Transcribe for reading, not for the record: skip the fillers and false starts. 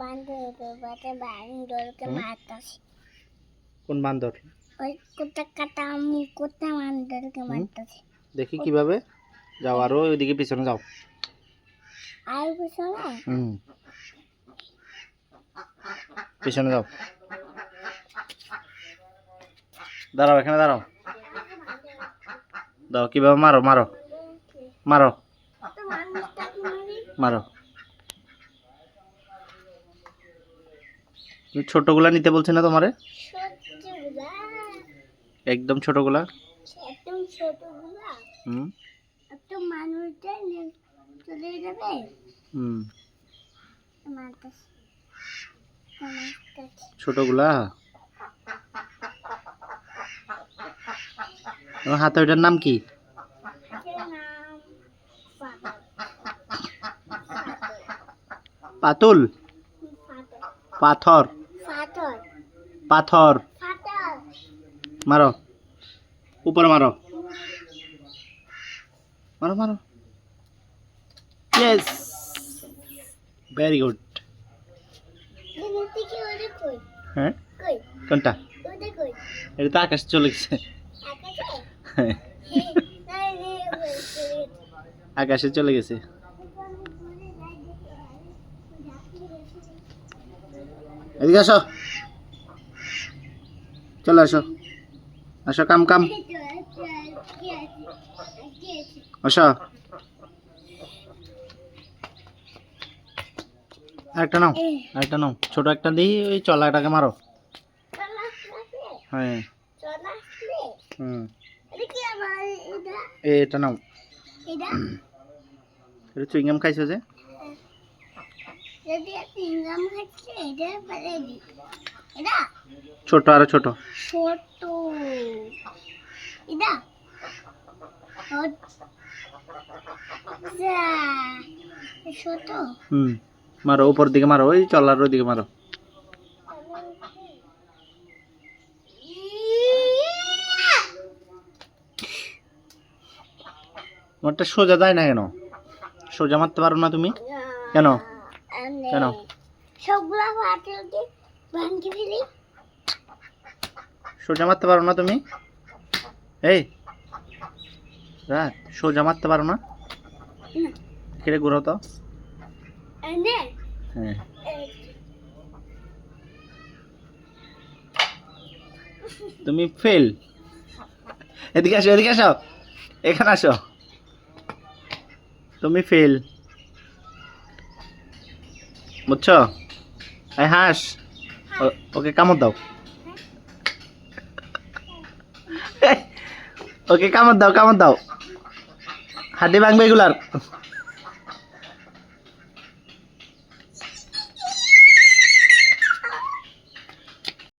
বান্দরকে মারতাছে। কোন বান্দর? ওই কুত্তা কাটা কুত্তা বান্দরকে মারতাছে। দেখি কিভাবে যাও, আরো ওইদিকে পিছনে যাও। আর পিছনে? পিছনে যাও, দাঁড়াও, এখানে দাঁড়াও। দাও, কিভাবে মারো মারো মারো মারো। ছোটগুলা নিতে বলছি না তোমারে? একদম ছোটগুলা। একদম ছোটগুলা। একদম মানুষটা চলে যাবে। ছোটগুলা। তোমার হাতে ওইটার নাম কি? পাতুল, পাথর, পাথর। মারো, উপরে মারো, মারো মারো। Yes, very good. হ্যাঁ, কোনটা? এটা তো আকাশে চলে গেছে। আকাশে চলে গেছে। এদিকে আসো, চলে আসো, আসো, কাম কাম, আসো। আরেকটা নাও, আরেকটা নাও, ছোট একটা দিই, ওই চলাটাকে মারো। হ্যাঁ, এটা নাও। এটা চুইংগাম খাইছো যে? ছোট, আরো ছোট। মারো, উপর দিকে মারো, ওই চলার ওই দিকে মারো। তোমারটা সোজা যায় না কেন? সোজা মারতে পারো না তুমি কেন? কেন? সোজা মারতে পারো না তুমি? এই রাত, সোজা মারতে পারো না? কেটে ঘুরো তো। হ্যাঁ, তুমি ফেল। এদিকে আসো, এদিকে আসো, এখানে আসো। তুমি ফেল, বুঝছো? এই হাঁস, ওকে কামড় দাও, ওকে কামড় দাও, কামড় দাও, হাড্ডি ভাঙবে এগুলার।